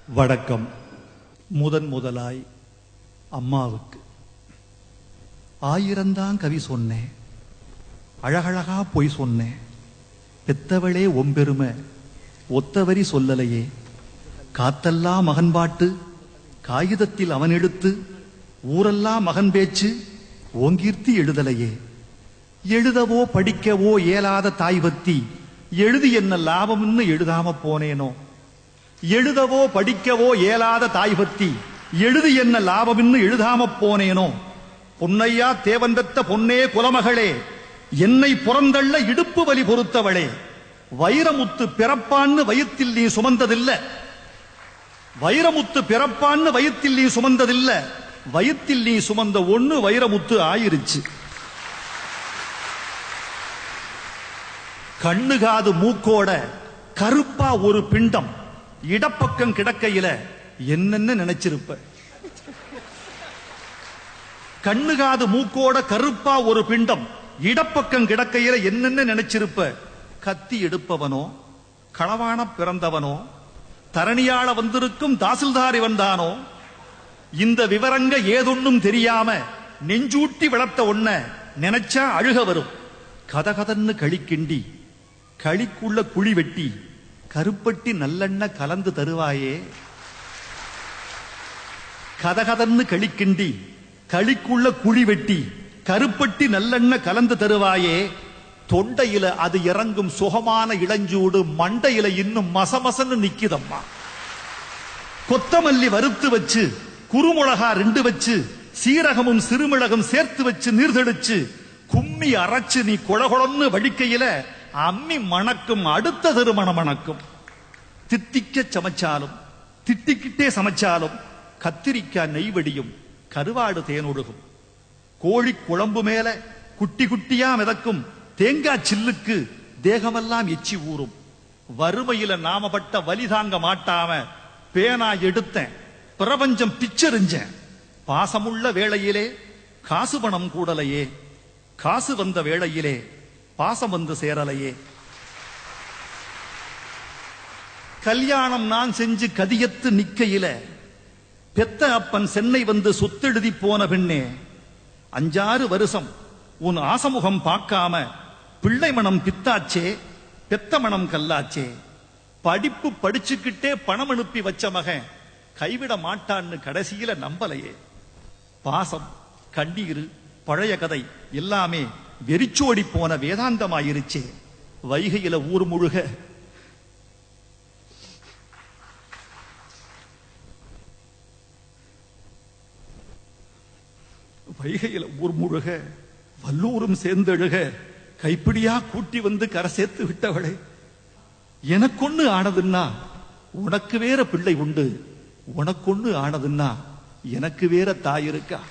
வணக்கம். முதலாய் அம்மாவுக்கு 1000 கவி சொன்னேன், அழகழகா பொய் சொன்னேன். பெத்தவளே ஒம்பெருமை ஒத்தவரி சொல்லலையே. காத்தெல்லாம் மகன் பாட்டு காகிதத்தில் அவன் எடுத்து, ஊரெல்லாம் மகன் பேச்சு ஓங்கீர்த்தி எழுதலையே. எழுதவோ படிக்கவோ இயலாத தாய் பத்தி எழுதி என்ன லாபம்னு எழுதாம போனேனோ. எழுதவோ படிக்கவோ இயலாத தாய் பத்தி எழுதி என்ன லாபம்னு எழுதாம போனேனோ. பொன்னையா தேவன் பெத்த பொன்னே குலமகளே, என்னை புறந்தள்ள இடுப்பு வலி பொறுத்தவளே. வைரமுத்து பிறப்பான்னு வயிற்றில் நீ சுமந்ததில்ல. வைரமுத்து பிறப்பான்னு வயிற்றில் நீ சுமந்ததில்ல. வயிற்றில் நீ சுமந்த ஒண்ணு வைரமுத்து ஆயிருச்சு. கண்ணுகாது மூக்கோட கருப்பா ஒரு பிண்டம் இடப்பக்கம் கிடக்கையில என்னென்ன நினைச்சிருப்ப. கண்ணுகாது மூக்கோட கருப்பா ஒரு பிண்டம் இடப்பக்கம் கிடக்கையில என்னென்ன நினைச்சிருப்ப. கத்தி எடுப்பவனோ களவான பிறந்தவனோ தரணியாள வந்திருக்கும் தாசில்தாரி வந்தானோ. இந்த விவரங்க ஏதொன்னும் தெரியாம நெஞ்சூட்டி வளர்த்த ஒன்ன நினைச்சா அழுக வரும். கதகதன்னு களிக்கிண்டி களிக்குள்ள குழி வெட்டி கருப்பட்டி நல்லெண்ண கலந்து தருவாயே. கதகதன்னு களிக்கிண்டி களிக்குள்ள குழி வெட்டி கருப்பட்டி நல்லெண்ண கலந்து தருவாயே. தொண்டையில அது இறங்கும் சுகமான இளஞ்சூடு மண்டையில இன்னும் மசமசன்னு நிக்குதம்மா. கொத்தமல்லி வறுத்து வச்சு குறுமுளகா 2 வச்சு சீரகமும் சிறுமிளகும் சேர்த்து வச்சு நீர்தெளிச்சு கும்மி அரைச்சு நீ கொழகொழன்னு வடிக்கையில அம்மி மணக்கும், அடுத்த திருமணம் மணக்கும். தித்திக்க சமைச்சாலும் திட்டிக்கிட்டே சமைச்சாலும் கத்திரிக்காய் நெய்வடியும், கருவாடு தேனொடுகும். கோழி குழம்பு மேல குட்டி குட்டியா மிதக்கும் தேங்காய் சில்லுக்கு தேகமெல்லாம் எச்சி ஊறும். வறுமையில நாமப்பட்ட வலி தாங்க மாட்டாம பேனா எடுத்தேன், பிரபஞ்சம் பிச்செறிஞ்சேன். பாசமுள்ள வேளையிலே காசு பணம் கூடலையே, காசு வந்த வேளையிலே பாசம் வந்து சேரலையே. கல்யாணம் நான் செஞ்சு கதியத்து நிக்கையில பெத்த அப்பன் சென்னை வந்து சொத்தெழுதி போன பெண்ணே. 5-6 வருஷம் உன் ஆசமுகம் பார்க்காம பிள்ளை மனம் பித்தாச்சே, பெத்த மனம் கல்லாச்சே. படிப்பு படிச்சுக்கிட்டே பணம் அனுப்பி வச்ச மகன் கைவிட மாட்டான்னு கடைசியில நம்பலையே. பாசம் கண்ணீர் பழைய கதை எல்லாமே வெறிச்சோடி போன வேதாந்தமாயிருச்சே. வைகையில ஊர் முழுக வல்லூரும் சேர்ந்தெழுக கைப்பிடியா கூட்டி வந்து கரை சேர்த்து விட்டவளே. எனக்கொன்னு ஆனதுன்னா உனக்கு வேற பிள்ளை உண்டு, உனக்கொன்னு ஆனதுன்னா எனக்கு வேற தாய் இருக்கா.